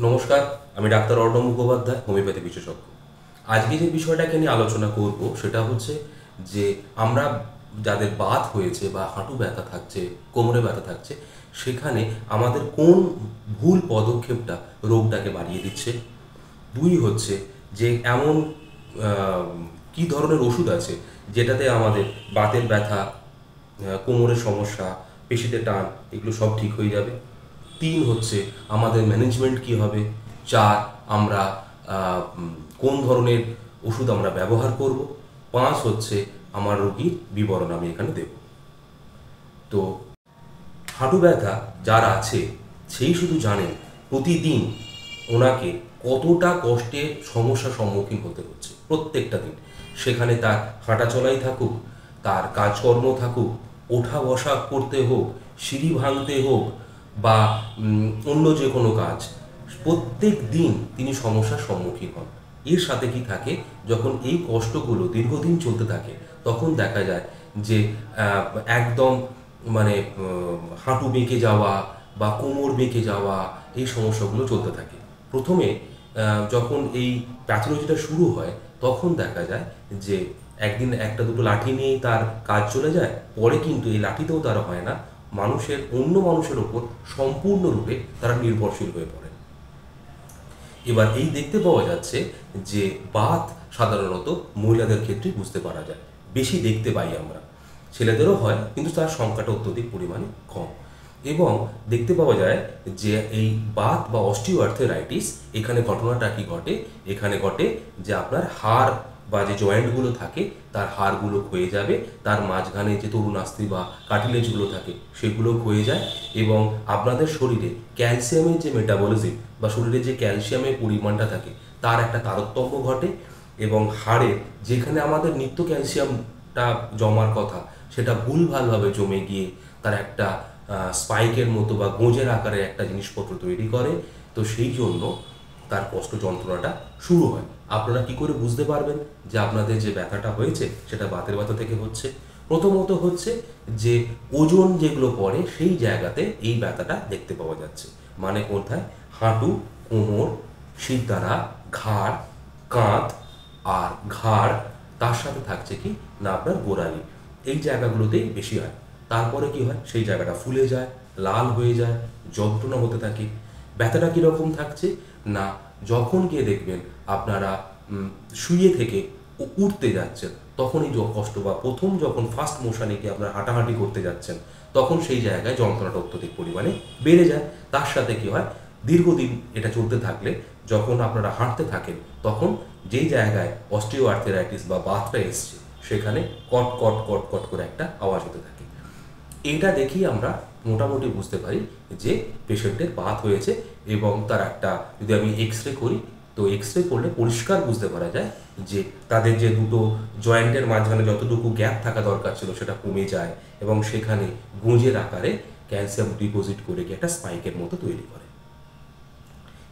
নমস্কার, আমি doctor Arnab Mukhopadhyay, homeopathy বিশেষজ্ঞ। আজকে যে বিষয়টাকে নিয়ে আলোচনা করব সেটা হচ্ছে যে আমরা যাদের বাত হয়েছে বা হাঁটু ব্যথা থাকছে, কোমরে ব্যথা থাকছে, সেখানে আমাদের কোন ভুল পদক্ষেপটা রোগটাকে বাড়িয়ে দিচ্ছে। দুই হচ্ছে যে এমন আহ, কি ধরনের ওষুধ আছে যেটাতে আমাদের বাতের ব্যথা, কোমরের সমস্যা, পেশিতে টান, এগুলো সব ঠিক হয়ে যাবে। তিন হচ্ছে আমাদের ম্যানেজমেন্ট কী হবে। চার, আমরা কোন ধরনের ওষুধ আমরা ব্যবহার করব। পাঁচ হচ্ছে আমার রোগীর বিবরণ আমি এখানে দেব। তো হাঁটু ব্যথা যার আছে সেই শুধু জানেন প্রতিদিন ওনাকে কতটা কষ্টের সমস্যার সম্মুখীন হতে হচ্ছে প্রত্যেকটা দিন। সেখানে তার হাঁটা চলাই থাকুক, তার কাজকর্ম থাকুক, ওঠা বসা করতে হোক, সিঁড়ি ভাঙতে হোক, বা অন্য যে কোনো কাজ, প্রত্যেক দিন তিনি সমস্যার সম্মুখীন হন। এর সাথে কি থাকে, যখন এই কষ্টগুলো দীর্ঘদিন চলতে থাকে তখন দেখা যায় যে একদম মানে হাঁটু বেঁকে যাওয়া বা কোমর বেঁকে যাওয়া, এই সমস্যাগুলো চলতে থাকে। প্রথমে যখন এই প্যাথোলজিটা শুরু হয় তখন দেখা যায় যে একদিন একটা দুটো লাঠি নিয়েই তার কাজ চলে যায়, পরে কিন্তু এই লাঠিতেও তারা হয় না, অন্য মানুষের ওপর সম্পূর্ণরূপে তারা নির্ভরশীল হয়ে পড়ে। এবার এই দেখতে পাওয়া যাচ্ছে যে বাত সাধারণত মহিলাদের ক্ষেত্রে বুঝতে পারা যায়, বেশি দেখতে পাই আমরা। ছেলেদেরও হয় কিন্তু তার সংখ্যাটা অত্যধিক পরিমাণে কম। এবং দেখতে পাওয়া যায় যে এই বাত বা অস্টিওআর্থেরাইটিস, এখানে ঘটনাটা কি ঘটে, এখানে ঘটে যে আপনার হাড় বা যে জয়েন্টগুলো থাকে তার হাড়গুলো ক্ষয়ে যাবে, তার মাঝখানে যে তরুণাস্থি বা কার্টিলেজগুলো থাকে সেগুলো ক্ষয়ে যায়, এবং আপনাদের শরীরে ক্যালসিয়ামের যে মেটাবলিজম বা শরীরে যে ক্যালসিয়ামের পরিমাণটা থাকে তার একটা তারতম্য ঘটে, এবং হাড়ে যেখানে আমাদের নিত্য ক্যালসিয়ামটা জমার কথা সেটা ভুলভালভাবে জমে গিয়ে তার একটা স্পাইকের মতো বা গোঁজের আকারে একটা জিনিসপত্র তৈরি করে। তো সেই জন্য তার কষ্ট যন্ত্রণাটা শুরু হয়। আপনারা কি করে বুঝতে পারবেন যে আপনাদের যে ব্যথাটা হয়েছে সেটা বাতের ব্যথা থেকে হচ্ছে? প্রথমত হচ্ছে যে ওজন যেগুলো পড়ে সেই জায়গাতে এই ব্যথাটা দেখতে পাওয়া যাচ্ছে। মানে কোথায়? হাঁটু, কোমর, শিরদাঁড়া, ঘাড়, কাঁধ আর ঘাড়, তার সাথে থাকছে কি না আপনার গোড়ালি, এই জায়গাগুলোতেই বেশি হয়। তারপরে কি হয়, সেই জায়গাটা ফুলে যায়, লাল হয়ে যায়, যন্ত্রণা হতে থাকে। ব্যথাটা কীরকম থাকছে না, যখন গিয়ে দেখবেন আপনারা শুয়ে থেকে উঠতে যাচ্ছেন তখনই কষ্ট, বা প্রথম যখন ফার্স্ট মোশনে গিয়ে আপনারা হাঁটাহাঁটি করতে যাচ্ছেন তখন সেই জায়গায় যন্ত্রণাটা অত্যধিক পরিমাণে বেড়ে যায়। তার সাথে কি হয়, দীর্ঘদিন এটা চলতে থাকলে যখন আপনারা হাঁটতে থাকেন তখন যেই জায়গায় অস্টিওআর্থেরাইটিস বা বাতটা এসছে সেখানে কট কট কট কট করে একটা আওয়াজ হতে থাকে। এইটা দেখেই আমরা মোটামুটি বুঝতে পারি যে পেশেন্টের বাত হয়েছে। এবং তার একটা, যদি আমি এক্স রে করি, তো এক্স রে করলে পরিষ্কার বুঝতে পারা যায় যে তাদের যে দুটো জয়েন্টের মাঝখানে যতটুকু গ্যাপ থাকা দরকার ছিল সেটা কমে যায়, এবং সেখানে গুঁজের আকারে ক্যালসিয়াম ডিপোজিট করে গিয়ে একটা স্পাইকের মতো তৈরি করে।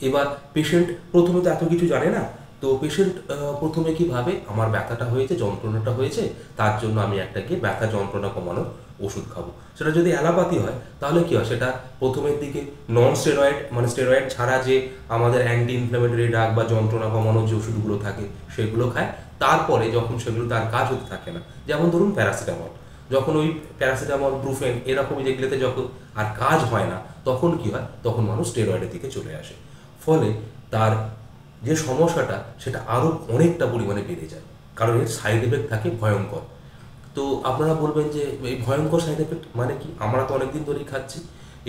এবার পেশেন্ট প্রথমে তো এত কিছু জানে না, তো পেশেন্ট প্রথমে কি ভাবে, আমার ব্যথাটা হয়েছে, যন্ত্রণাটা হয়েছে, তার জন্য আমি একটা গিয়ে ব্যথা যন্ত্রণা কমানোর ওষুধ খাবো। সেটা যদি অ্যালোপ্যাথি হয় তাহলে কি হয়, সেটা প্রথমের দিকে নন স্টেরয়েড, মানে স্টেরয়েড ছাড়া যে আমাদের অ্যান্টি ইনফ্ল্যামেটরি ড্রাগ বা যন্ত্রণা কমানোর যে ওষুধগুলো থাকে সেগুলো খায়। তারপরে যখন সেগুলো তার কাজ হতে থাকে না, যেমন ধরুন প্যারাসিটামল, যখন ওই প্যারাসিটামল, ব্রুফেন, এরকমই যেগুলোতে যখন আর কাজ হয় না তখন কি হয়, তখন মানুষ স্টেরয়েডের দিকে চলে আসে। ফলে তার যে সমস্যাটা সেটা আরও অনেকটা পরিমাণে বেড়ে যায়, কারণ এর সাইড এফেক্ট থাকে ভয়ঙ্কর। তো আপনারা বলবেন যে এই ভয়ঙ্কর সাইড এফেক্ট মানে কি, আমরা তো অনেকদিন ধরেই খাচ্ছি।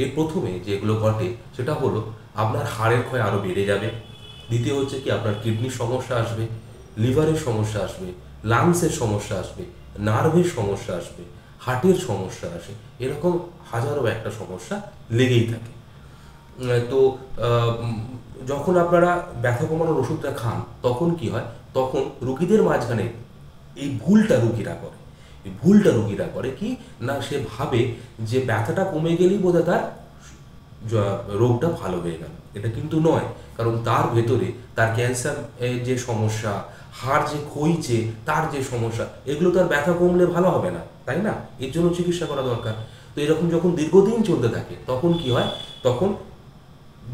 এর প্রথমে যেগুলো ঘটে সেটা হলো আপনার হাড়ের ক্ষয় আরও বেড়ে যাবে। দ্বিতীয় হচ্ছে কি, আপনার কিডনির সমস্যা আসবে, লিভারের সমস্যা আসবে, লাংসের সমস্যা আসবে, নার্ভের সমস্যা আসবে, হার্টের সমস্যা আসে, এরকম হাজারো একটা সমস্যা লেগেই থাকে। তো যখন আপনারা ব্যথা কমানোর ওষুধটা খান তখন কি হয়, তখন রুগীদের মাঝখানে এই ভুলটা রুগীরা করে কি না, সে ভাবে যে ব্যথাটা কমে গেলেই বোধহয় তার রোগটা ভালো হয়ে গেল। এটা কিন্তু নয়, কারণ তার ভেতরে তার ক্যান্সার যে সমস্যা, হাড় যে ক্ষয়িছে তার যে সমস্যা, এগুলো তার ব্যথা কমলে ভালো হবে না, তাই না? এর জন্য চিকিৎসা করা দরকার। তো এরকম যখন দীর্ঘদিন চলতে থাকে তখন কি হয়, তখন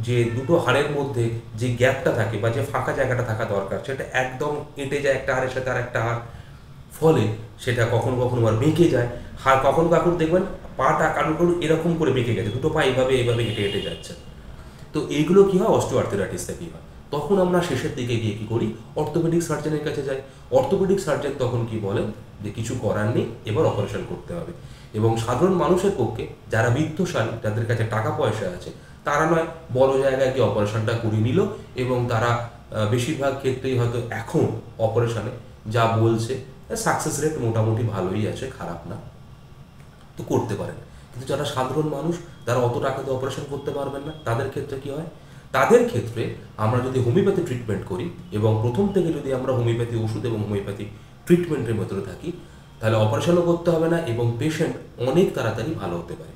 যে দুটো হাড়ের মধ্যে যে গ্যাপটা থাকে বা যে ফাঁকা জায়গাটা থাকা দরকার সেটা একদম কেটে যায় একটা হাড়ের সাথে আর একটা হাড়, ফলে সেটা কখনো কখনো আবার বেঁকে যায়। হাড় কখনো কাকুর দেখবেন পাটা কারুর এরকম করে বেঁকে গেছে, দুটো পা এইভাবে এইভাবে হেঁটে হেঁটে যাচ্ছে। তো এইগুলো কী হয়, অস্টিওআর্থ্রাইটিস থেকেই হয়। তখন আমরা শেষের দিকে গিয়ে কী করি, অর্থোপেডিক সার্জনের কাছে যাই। অর্থোপেডিক সার্জন তখন কি বলেন যে কিছু করার নেই, এবার অপারেশন করতে হবে। এবং সাধারণ মানুষের পক্ষে যারা বিত্তশালী, যাদের কাছে টাকা পয়সা আছে, তারা নয় বড় জায়গায় গিয়ে অপারেশনটা করিয়ে নিল, এবং তারা বেশিরভাগ ক্ষেত্রেই হয়তো এখন অপারেশনে যা বলছে সাকসেস রেট মোটামুটি ভালোই আছে, খারাপ না, তো করতে পারেন। কিন্তু যারা সাধারণ মানুষ, তারা অত টাকা দিয়ে অপারেশন করতে পারবেন না, তাদের ক্ষেত্রে কী হয়, তাদের ক্ষেত্রে আমরা যদি হোমিওপ্যাথি ট্রিটমেন্ট করি এবং প্রথম থেকে যদি আমরা হোমিওপ্যাথি ওষুধ এবং হোমিওপ্যাথি ট্রিটমেন্টের ভেতরে থাকি, তাহলে অপারেশনও করতে হবে না এবং পেশেন্ট অনেক তাড়াতাড়ি ভালো হতে পারে।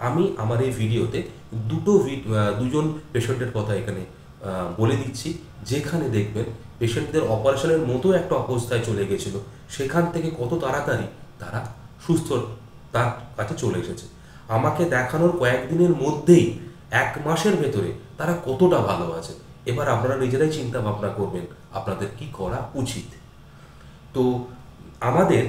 আমি আমার এই ভিডিওতে দুজন পেশেন্টের কথা এখানে বলে দিচ্ছি, যেখানে দেখবেন পেশেন্টদের অপারেশনের মতো একটা অবস্থায় চলে গেছিলো, সেখান থেকে কত তাড়াতাড়ি তারা সুস্থ তার কাছে চলে এসেছে। আমাকে দেখানোর কয়েকদিনের মধ্যেই 1 মাসের ভেতরে তারা কতটা ভালো আছে। এবার আপনারা নিজেরাই চিন্তা ভাবনা করবেন আপনাদের কি করা উচিত। তো আমাদের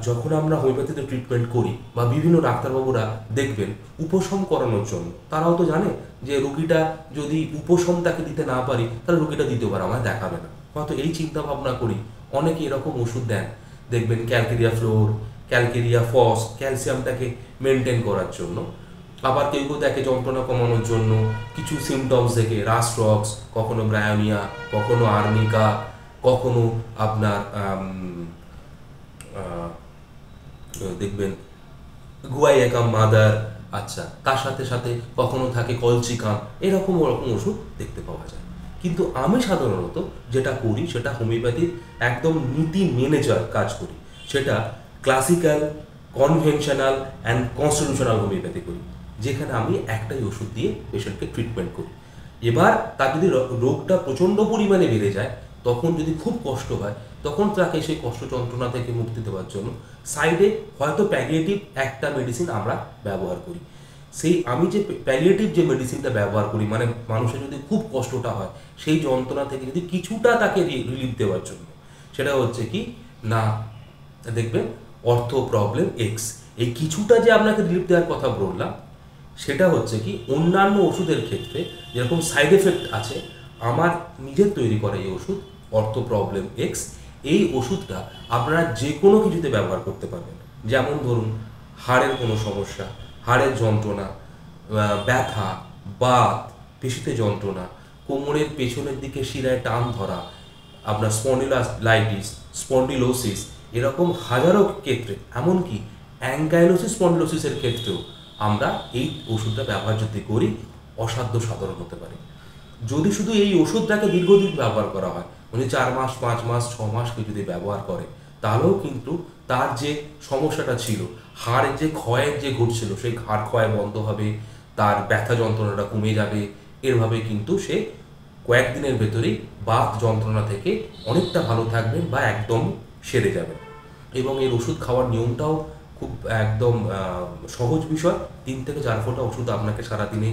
যখন আমরা হোমিওপ্যাথিতে ট্রিটমেন্ট করি বা বিভিন্ন ডাক্তারবাবুরা দেখবেন উপশম করানোর জন্য, তারাও তো জানে যে রুগীটা যদি উপশম তাকে দিতে না পারি তাহলে রুগীটা দ্বিতীয়বার পারে আমায় দেখাবে না, হয়তো এই চিন্তা ভাবনা করি অনেকে এরকম ওষুধ দেন। দেখবেন ক্যালকেরিয়া ফ্লোর, ক্যালকেরিয়া ফস, ক্যালসিয়ামটাকে মেনটেন করার জন্য। আবার কেউ কেউ দেখে যন্ত্রণা কমানোর জন্য কিছু সিমটমস দেখে রাস্ট্রক্স, কখনো ব্রায়োনিয়া, কখনো আর্নিকা, কখনো আপনার দেখবেন গুয়াইয়াকাম মাদার, আচ্ছা, তার সাথে সাথে কখনো থাকে কলচিকাম, এরকম ওরকম ওষুধ দেখতে পাওয়া যায়। কিন্তু আমি সাধারণত যেটা করি সেটা হোমিওপ্যাথির একদম নীতি মেনে কাজ করি, সেটা classical, conventional and constitutional homeopathy করি, যেখানে আমি একটাই ওষুধ দিয়ে পেশেন্টকে ট্রিটমেন্ট করি। এবার তার যদি রোগটা প্রচণ্ড পরিমাণে বেড়ে যায়, তখন যদি খুব কষ্ট হয়, তখন তাকে সেই কষ্ট যন্ত্রণা থেকে মুক্তি দেওয়ার জন্য সাইডে হয়তো প্যালিয়েটিভ একটা মেডিসিন আমরা ব্যবহার করি। সেই আমি যে প্যালিয়েটিভ যে মেডিসিনটা ব্যবহার করি, মানে মানুষের যদি খুব কষ্টটা হয় সেই যন্ত্রণা থেকে যদি কিছুটা তাকে রিলিফ দেওয়ার জন্য, সেটা হচ্ছে কি না, দেখবেন অর্থো প্রবলেম এক্স। এই কিছুটা যে আপনাকে রিলিফ দেওয়ার কথা বললাম, সেটা হচ্ছে কি অন্যান্য ওষুধের ক্ষেত্রে যেরকম সাইড এফেক্ট আছে, আমার নিজের তৈরি করা এই ওষুধ অর্থো প্রবলেম এক্স, এই ওষুধটা আপনারা যে কোনো কিছুতে ব্যবহার করতে পারবেন। যেমন ধরুন হাড়ের কোনো সমস্যা, হাড়ের যন্ত্রণা, ব্যথা, বাত, পেশিতে যন্ত্রণা, কোমরের পেছনের দিকে শিরায় টান ধরা, আপনার স্পন্ডিলাইটিস, স্পন্ডিলোসিস, এরকম হাজারো ক্ষেত্রে, এমনকি অ্যাঙ্কাইলোসিস স্পন্ডিলোসিসের ক্ষেত্রেও আমরা এই ওষুধটা ব্যবহার যদি করি, অসাধ্য সাধারণ হতে পারে। যদি শুধু এই ওষুধটাকে দীর্ঘদিন ব্যবহার করা হয়, মানে 4 মাস, 5 মাস, 6 মাস কেউ যদি ব্যবহার করে, তাহলেও কিন্তু তার যে সমস্যাটা ছিল, হাড়ের যে ক্ষয়ের যে ঘটছিল, সেই হাড় ক্ষয় বন্ধ হবে, তার ব্যথা যন্ত্রণাটা কমে যাবে। এরভাবে কিন্তু সে কয়েকদিনের ভেতরেই বাত যন্ত্রণা থেকে অনেকটা ভালো থাকবেন বা একদম সেরে যাবেন। এবং এর ওষুধ খাওয়ার নিয়মটাও খুব একদম সহজ বিষয়। 3 থেকে 4 ফোঁটা ওষুধ আপনাকে সারাদিনে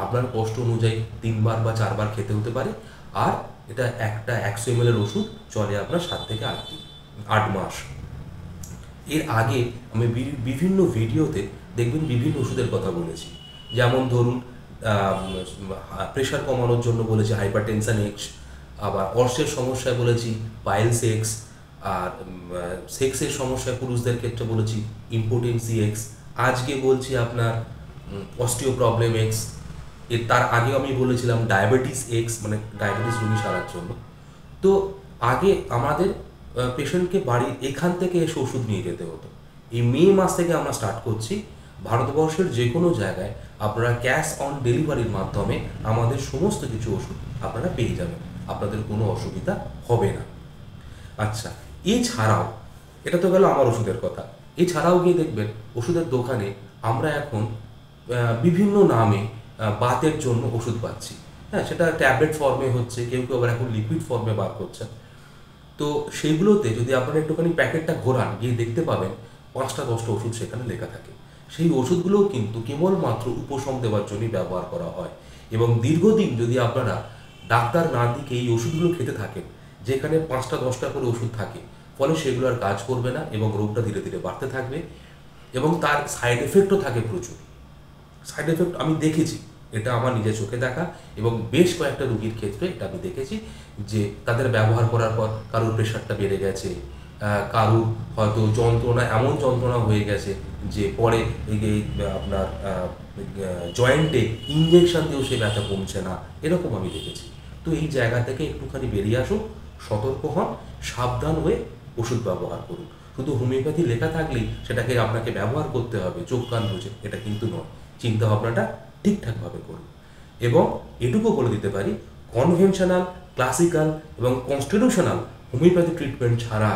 আপনার কষ্ট অনুযায়ী 3 বার বা 4 বার খেতে হতে পারে। আর এটা একটা 100 ml এর ওষুধ চলে আপনার 7 থেকে 8 মাস। এর আগে আমি বিভিন্ন ভিডিওতে দেখবেন বিভিন্ন ওষুধের কথা বলেছি। যেমন ধরুন প্রেশার কমানোর জন্য বলেছি হাইপারটেনশন এক্স, আবার অর্শের সমস্যায় বলেছি পাইলস এক্স, আর সেক্সের সমস্যায় পুরুষদের ক্ষেত্রে বলেছি ইম্পোটেন্সি এক্স। আজকে বলছি আপনার অস্টিও প্রবলেম এক্স। তার আগেও আমি বলেছিলাম ডায়াবেটিস এক্স, মানে ডায়াবেটিস রোগী সারার জন্য। তো আগে আমাদের পেশেন্টকে বাড়ি এখান থেকে এসে ওষুধ নিয়ে যেতে হতো। এই মে মাস থেকে আমরা স্টার্ট করছি, ভারতবর্ষের যে কোনো জায়গায় আপনারা ক্যাশ অন ডেলিভারির মাধ্যমে আমাদের সমস্ত কিছু ওষুধ আপনারা পেয়ে যাবেন, আপনাদের কোনো অসুবিধা হবে না। আচ্ছা, এছাড়াও, এটা তো গেল আমার ওষুধের কথা, এছাড়াও গিয়ে দেখবেন ওষুধের দোকানে আমরা এখন বিভিন্ন নামে বাতের জন্য ওষুধ পাচ্ছি। হ্যাঁ, সেটা ট্যাবলেট ফর্মে হচ্ছে, কেউ কেউ আবার এখন লিকুইড ফর্মে বার করছে। তো সেইগুলোতে যদি আপনারা একটুখানি প্যাকেটটা ঘোরান, গিয়ে দেখতে পাবেন 5টা 10টা ওষুধ সেখানে লেখা থাকে। সেই ওষুধগুলোও কিন্তু কেবলমাত্র উপশম দেওয়ার জন্যই ব্যবহার করা হয়। এবং দীর্ঘদিন যদি আপনারা ডাক্তার না দিকে এই ওষুধগুলো খেতে থাকেন, যেখানে 5টা 10টা করে ওষুধ থাকে, ফলে সেগুলো আর কাজ করবে না এবং রোগটা ধীরে ধীরে বাড়তে থাকবে এবং তার সাইড এফেক্টও থাকে প্রচুর। সাইড এফেক্ট আমি দেখেছি, এটা আমার নিজের চোখে দেখা, এবং বেশ কয়েকটা রোগীর ক্ষেত্রে এটা আমি দেখেছি যে তাদের ব্যবহার করার পর কারোর প্রেশারটা বেড়ে গেছে, কারোর হয়তো যন্ত্রণা এমন যন্ত্রণা হয়ে গেছে যে পরে এই আপনার জয়েন্টে ইঞ্জেকশন দিয়েও সে ব্যথা কমছে না, এরকম আমি দেখেছি। তো এই জায়গা থেকে একটুখানি বেরিয়ে আসুন, সতর্ক হন, সাবধান হয়ে ওষুধ ব্যবহার করুন। শুধু হোমিওপ্যাথি লেখা থাকলেই সেটাকে আপনাকে ব্যবহার করতে হবে চোখ কান বুঝে, এটা কিন্তু নয়। চিন্তা ভাবনাটা ঠিকঠাকভাবে করুন। এবং এটুকু বলে দিতে পারি, কনভেনশনাল, ক্লাসিক্যাল এবং কনস্টিটিউশনাল হোমিওপ্যাথি ট্রিটমেন্ট ছাড়া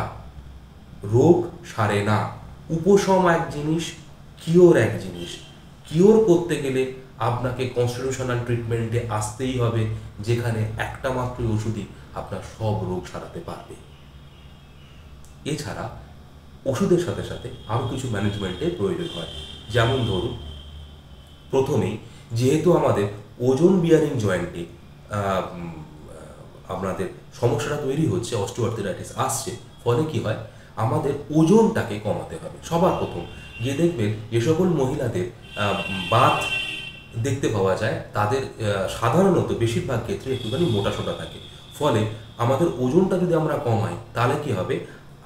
রোগ সারে না। উপশম এক জিনিস, কিওর এক জিনিস। কিওর করতে গেলে আপনাকে কনস্টিটিউশনাল ট্রিটমেন্টে আসতেই হবে, যেখানে একটা মাত্র ওষুধই আপনার সব রোগ সারাতে পারবে। এছাড়া ওষুধের সাথে সাথে আরও কিছু ম্যানেজমেন্টের প্রয়োজন হয়। যেমন ধরুন, প্রথমেই যেহেতু আমাদের ওজন বিয়ারিং জয়েন্টে আপনাদের সমস্যাটা তৈরি হচ্ছে, অস্টিওআর্থ্রাইটিস আসছে, ফলে কি হয়, আমাদের ওজনটাকে কমাতে হবে। সবার প্রথম গিয়ে দেখবেন যে সকল মহিলাদের বাত দেখতে পাওয়া যায়, তাদের সাধারণত বেশিরভাগ ক্ষেত্রে একটুখানি মোটাসোটা থাকে। ফলে আমাদের ওজনটা যদি আমরা কমাই, তাহলে কি হবে,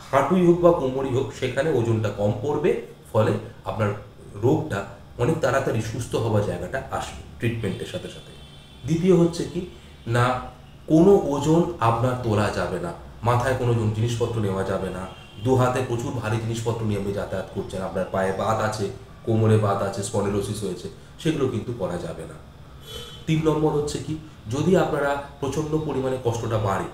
হাঁটুই হোক বা কোমরই হোক, সেখানে ওজনটা কম পড়বে, ফলে আপনার রোগটা অনেক তাড়াতাড়ি সুস্থ হওয়ার জায়গাটা আসবে ট্রিটমেন্টের সাথে সাথে। দ্বিতীয় হচ্ছে কি না, কোনো ওজন আপনার তোলা যাবে না, মাথায় কোনো জিনিসপত্র নেওয়া যাবে না, দু হাতে প্রচুর ভারী জিনিসপত্র নিয়ে আপনি যাতায়াত করছেন, আপনার পায়ে বাত আছে, কোমরে বাত আছে, স্পন্ডিলোসিস হয়েছে, সেগুলো কিন্তু করা যাবে না। 3 নম্বর হচ্ছে কি, যদি আপনারা প্রচণ্ড পরিমাণে কষ্টটা বাড়ে,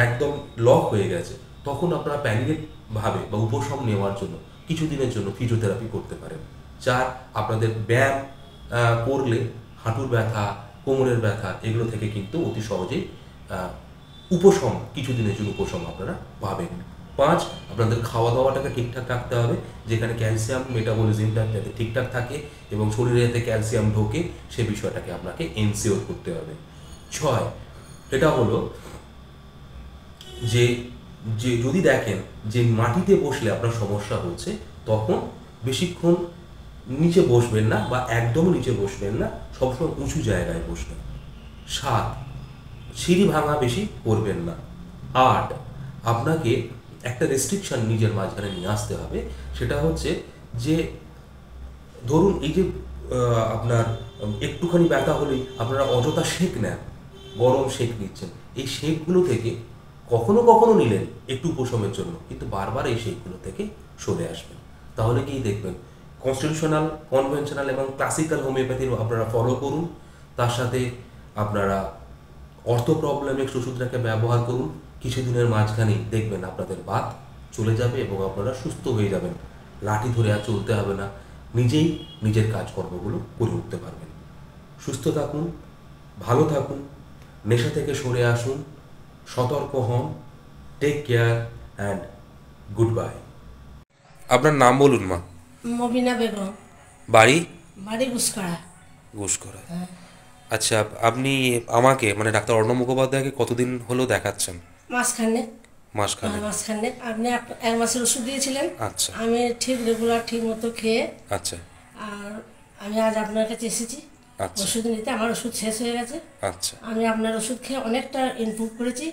একদম লক হয়ে গেছে, তখন আপনারা প্যালিয়েটিভ ভাবে বা উপশম নেওয়ার জন্য কিছুদিনের জন্য ফিজিওথেরাপি করতে পারেন। 4, আপনাদের ব্যায়াম করলে হাঁটুর ব্যথা, কোমরের ব্যথা, এগুলো থেকে কিন্তু অতি সহজেই উপশম, কিছুদিনের জন্য উপশম আপনারা পাবেন। 5, আপনাদের খাওয়া দাওয়াটাকে ঠিকঠাক রাখতে হবে, যেখানে ক্যালসিয়াম মেটাবলিজমটা যাতে ঠিকঠাক থাকে এবং শরীরে যাতে ক্যালসিয়াম ঢোকে, সে বিষয়টাকে আপনাকে এনশিওর করতে হবে। 6, এটা হলো যে যদি দেখেন যে মাটিতে বসলে আপনার সমস্যা হচ্ছে, তখন বেশিক্ষণ নিচে বসবেন না বা একদম নিচে বসবেন না, সবসময় উঁচু জায়গায় বসবেন। 7, সিঁড়ি ভাঙা বেশি করবেন না। 8, আপনাকে একটা রেস্ট্রিকশন নিজের মাঝখানে নিয়ে আসতে হবে, সেটা হচ্ছে যে ধরুন এই যে আপনার একটুখানি ব্যথা হলেই আপনারা অযথা সেঁক নেন, গরম সেঁক নিচ্ছেন, এই সেঁকগুলো থেকে কখনো কখনো নিলেন একটু উপশমের জন্য, কিন্তু বারবার এই সেঁকগুলো থেকে সরে আসবেন। তাহলে কি দেখবেন, কনস্টিটিউশনাল, কনভেনশনাল এবং ক্লাসিক্যাল হোমিওপ্যাথি আপনারা ফলো করুন, তার সাথে আপনারা অর্থো প্রবলেমিক্স ওষুধটাকে ব্যবহার করুন। কিছুদিনের মাঝখানেই দেখবেন আপনাদের বাত চলে যাবে এবং আপনারা সুস্থ হয়ে যাবেন। লাঠি ধরে আর চলতে হবে না, নিজেই নিজের কাজকর্মগুলো করে উঠতে পারবেন। সুস্থ থাকুন, ভালো থাকুন, নেশা থেকে সরে আসুন, সতর্ক হন। Take care and goodbye. আপনার নাম বলুন মা। মবিনা বেগম। বাড়ি? বাড়ি গুসকরা। গুসকরা। আচ্ছা, আপনি আমাকে মানে ডাক্তার অর্ণব মুখোপাধ্যায়কে কতদিন হলো দেখাচ্ছেন? মাসখানেক। মাসখানেক। আপনি 1 মাসের ওষুধ দিয়েছিলেন। আচ্ছা। আমি ঠিক রেগুলার ঠিক মতো খেয়ে, আচ্ছা, আর আমি আজ আপনার কাছে এসেছি আচ্ছা, ওষুধ নিতে। আমার ওষুধ শেষ হয়ে গেছে। আচ্ছা। আমি আপনার ওষুধ খেয়ে অনেকটা ইমপ্রুভ করেছি,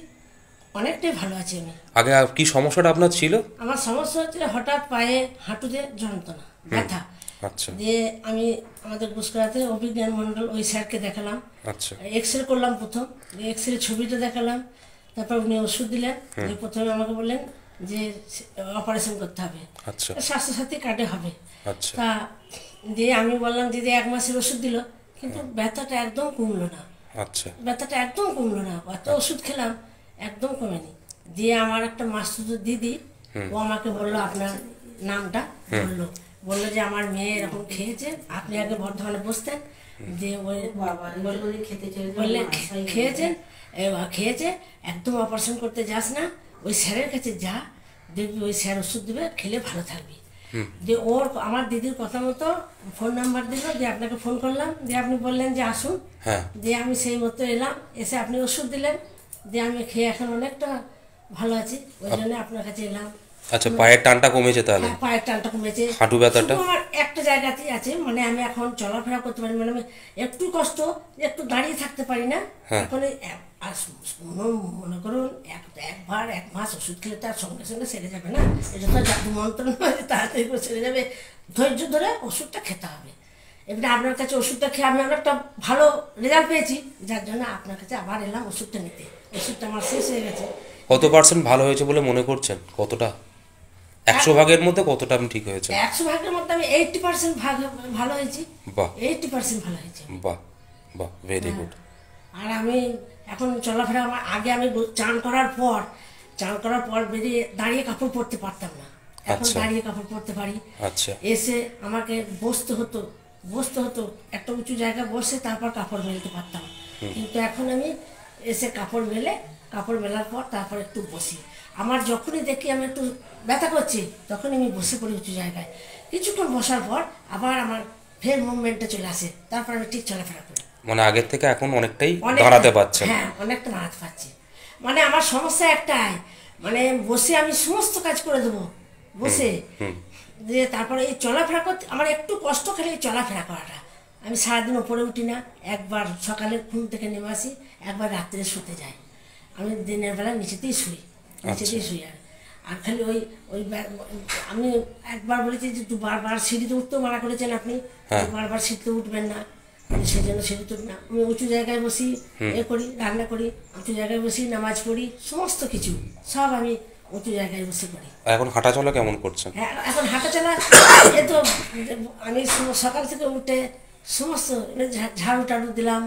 অনেকটাই ভালো আছি আমি। আগে কি সমস্যাটা আপনার ছিল? আমার সমস্যা হচ্ছে হঠাৎ পায়ে হাঁটুতে যন্ত্রণা, ব্যথা। আচ্ছা, দিয়ে আমি আমাদের গুসকরাতে অভিজ্ঞান মণ্ডল ওই স্যারকে দেখালাম। আচ্ছা, এক্সরে করলাম প্রথম, এক্সরে ছবিটা দেখালাম, তারপর উনি ওষুধ দিলেন। প্রথমে আমাকে বললেন যে অপারেশন করতে হবে, আচ্ছা, স্বাস্থ্যসাথী কার্ডে হবে। আচ্ছা। তা দিয়ে আমি বললাম দিদি 1 মাসের ওষুধ দিল, কিন্তু ব্যথাটা একদম কমলো না। আচ্ছা, ব্যথাটা একদম কমলো না, এত ওষুধ খেলাম একদম কমেনি। দিয়ে আমার একটা মাস্তুতো দিদি, ও আমাকে বললো আপনার নামটা, বললো যে আমার মেয়ে এরকম খেয়েছে, আপনি আগে বর্ধমানে বসতেন, দিয়ে বললে খেয়েছে একদম অপারেশন করতে যাস না, ওই স্যারের কাছে যা, দেখবি ওই স্যার ওষুধ দেবে, খেলে ভালো থাকবি। যে ওর আমার দিদির কথা মতো ফোন নাম্বার দিল, দিয়ে আপনাকে ফোন করলাম, দিয়ে আপনি বললেন যে আসুন, হ্যাঁ দিয়ে আমি সেই মতো এলাম, এসে আপনি ওষুধ দিলেন, দিয়ে আমি খেয়ে এখন অনেকটা ভালো আছি, ওই জন্য আপনার কাছে এলাম। আচ্ছা, পায়ের টানটা কমেছে তাহলে? হ্যাঁ, পায়ের টানটা কমেছে। হাঁটু ব্যথাটা? শুধু আমার একটা জায়গাতেই আছে, মানে আমি এখন চলাফেরা করতে পারি, মানে আমি একটু কষ্ট, একটু দাঁড়িয়ে থাকতে পারি না এখন। আর মনে করুন একবার 1 মাস ওষুধ খেলে তার সঙ্গে সঙ্গে সেরে যাবে না, এটা তো জাদু মন্ত্র নয় যে তাড়াতাড়ি করে সেরে যাবে। ধৈর্য ধরে ওষুধটা খেতে হবে। এবারে আপনার কাছে ওষুধটা খেয়ে আমি অনেকটা ভালো রেজাল্ট পেয়েছি, যার জন্য আপনার কাছে আবার এলাম ওষুধটা নিতে। ওষুধটা আমার শেষ হয়ে গেছে। কত পার্সেন্ট ভালো হয়েছে বলে মনে করছেন? কতটা? 100 ভাগের মধ্যে কতটা আপনি ঠিক হয়েছে? 100 ভাগের মধ্যে আমি 80% ভালো হয়েছি। বাহ, 80% ভালো হয়েছে। বাহ বাহ, ভেরি গুড। আর আমি এখন চলাফেরা, আমার আগে আমি চান করার পর বেরিয়ে দাঁড়িয়ে কাপড় পরতে পারতাম না, এখন দাঁড়িয়ে কাপড় পরতে পারি। আচ্ছা, এসে আমাকে বসতে হতো একটা উঁচু জায়গায় বসে তারপর কাপড় মেলতে পারতাম, কিন্তু এখন আমি এসে কাপড় মেলার পর তারপর একটু বসি। আমার যখনই দেখি আমি একটু ব্যথা করছি তখনই আমি বসে পড়ি উঁচু জায়গায়, কিছুক্ষণ বসার পর আবার আমার ফের মুভমেন্টে চলে আসে, তারপর আমি ঠিক চলাফেরা করি। মানে আগের থেকে এখন অনেকটাই দাঁড়াতে পারছেন? হ্যাঁ, অনেকটা দাঁড়াতে পারছি। মানে আমার সমস্যা একটাই, মানে বসে আমি সমস্ত কাজ করে দেবো বসে, দিয়ে তারপরে এই চলাফেরা করতে আমার একটু কষ্ট, খালি এই চলাফেরা করাটা। আমি সারাদিন ওপরে উঠি না, একবার সকালে ঘুম থেকে নেমে আসি, একবার রাত্রে শুতে যাই। আমি দিনের বেলা নিচেতেই শুই আর খালি ওই আমি একবার বলেছি যে বারবার সিঁড়িতে উঠতেও মানা করেছেন আপনি, বারবার সিঁড়িতে উঠবেন না, সেই জন্য সিঁড়িতে উঠি না। আমি উঁচু জায়গায় বসি, করি, রান্না করি, উঁচু জায়গায় বসি, নামাজ পড়ি, সমস্ত কিছু সব আমি উঁচু জায়গায় বসে করি। এখন হাঁটা চলা কেমন করছেন? হ্যাঁ, এখন হাঁটা চলা এ তো আমি সকাল থেকে উঠে সমস্ত ঝাড়ু টাড়ু দিলাম,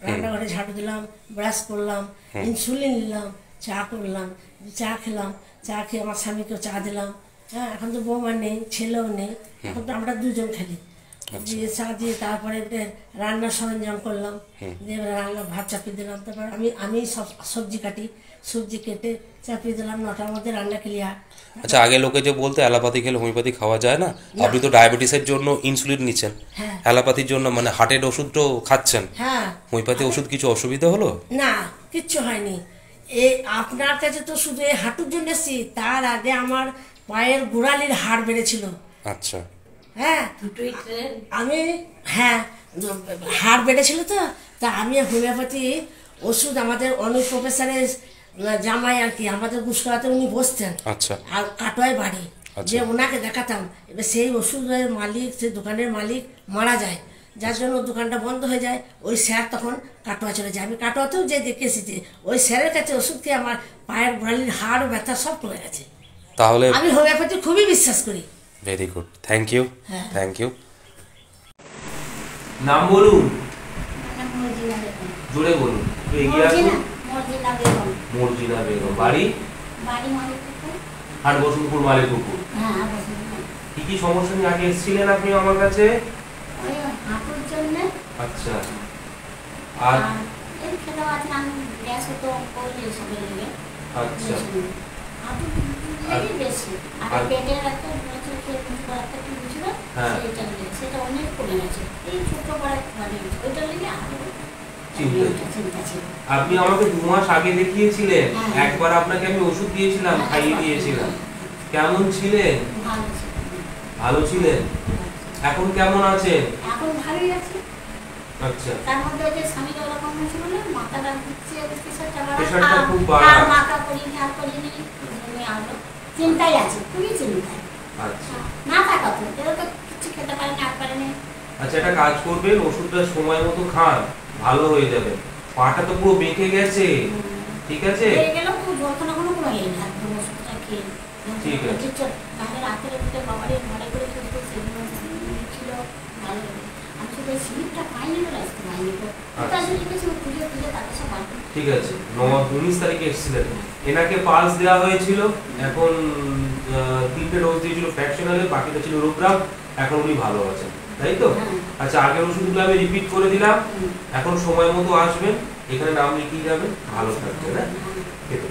রান্নাঘরে ঝাড়ু দিলাম, ব্রাশ করলাম, ইনসুলিন নিলাম, চা করলাম, চা খেলাম, চা খেয়ে আমার স্বামীকেও চা দিলাম। হ্যাঁ, এখন তো বৌমা নেই, ছেলেও নেই, এখন তো আমরা দুজন খেলি। দিয়ে চা দিয়ে তারপরে রান্নার সরঞ্জাম করলাম, দিয়ে রান্না ভাত চাপিয়ে দিলাম। তারপর আমি সব সবজি কাটি, সবজি কেটে চাপিয়ে দিলাম, 9টার মধ্যে রান্না ক্লিয়ার। আচ্ছা, আগে লোকে যে বলতে অ্যালোপ্যাথি খেলে হোমিওপ্যাথি খাওয়া যায় না, আপনি তো ডায়াবেটিসের জন্য ইনসুলিন নিচ্ছেন, অ্যালোপ্যাথির জন্য মানে হার্টের ওষুধটাও খাচ্ছেন, হ্যাঁ, হোমিওপ্যাথি ওষুধ কিছু অসুবিধা হলো? না, কিচ্ছু হয়নি। এই আপনার কাছে তো শুধু এই হাঁটুর জন্য এসেছি, তার আগে আমার পায়ের গোড়ালির হাড় বেড়েছিল। আচ্ছা, হ্যাঁ, আমি হাড় বেড়েছিল, তো তা আমি হোমিওপ্যাথি ওষুধ আমাদের অনেক প্রফেসরের জামাই আর কি আমাদের গুসকরাতে উনি বসতেন, আচ্ছা, আর কাটোয়ায় বাড়ি, যে ওনাকে দেখাতাম। এবার সেই ওষুধের মালিক, সেই দোকানের মালিক মারা যায়, যার জন্য দোকানটা বন্ধ হয়ে যায়। ওই স্যার তখন কাটোয়া চলে যায়, আমি কাটোয়াতেও যে দেখে এসেছি। ওই স্যারের কাছে ওষুধ খেয়ে আমার পায়ের গোড়ালির হাড় ব্যথা সব কমে গেছে। তাহলে আমি হোমিওপ্যাথি খুবই বিশ্বাস করি। Very good, thank you, thank you. নাম বলুন, জোরে বলুন, এগিয়ে আসুন। মর্জিনা বেগম, বাড়ি? হাট বসন্তপুর, মালিকপুর। কি কি সমস্যা নিয়ে আগে এসেছিলেন আপনি আমার কাছে? আচ্ছা, আর আচ্ছা, আপনি আমাকে 2 মাস আগে দেখিয়েছিলেন, একবার আপনাকে আমি ওষুধ দিয়েছিলাম, খাইয়ে দিয়েছিলাম। কেমন ছিলেন? ভালো ছিলেন। এখন কেমন আছেন? এখন ভালোই আছে। আচ্ছা, তার মধ্যে যে স্বামীর ওরকম হয়েছিল না, মাথাটা ঘুরছে, প্রেশারটা খুব বাড়া, মাথা করিনি আর করিনি, আরো চিন্তাই আছে, খুবই চিন্তায়। আচ্ছা, না থাকা তো এরা তো কিছু খেতে পারে না, আর পারে না। আচ্ছা, একটা কাজ করবেন, ওষুধটা সময় মতো খান, ভালো হয়ে যাবে। পাটা তো পুরো বেঁকে গেছে, ঠিক আছে? হয়ে গেল তো যন্ত্রণা কোনো কমে না, ওষুধটা খেয়ে। ঠিক আছে, তাহলে রাতের উঠে বাবারে ঘরে করে খেতে সেগুলো ছিল ভালো লাগে। আমি শুধু স্লিপটা পাইনি, আসতে পাইনি তো, তার জন্য কিছু খুঁজে খুঁজে তাকে সব ভালো। ঠিক আছে। 19 তারিখে এসেছিলেন, এনাকে পালস দেওয়া হয়েছিল, এখন 3টে ডোজ দিয়েছিল ফ্র্যাকশনালে, বাকিটা ছিল রোগ্রাম। এখন উনি ভালো আছেন, তাই তো? আচ্ছা, আগের ওষুধগুলো আমি রিপিট করে দিলাম, এখন সময় মতো আসবেন, এখানে নাম লিখিয়ে যাবেন, ভালো থাকবেন। হ্যাঁ, খেতে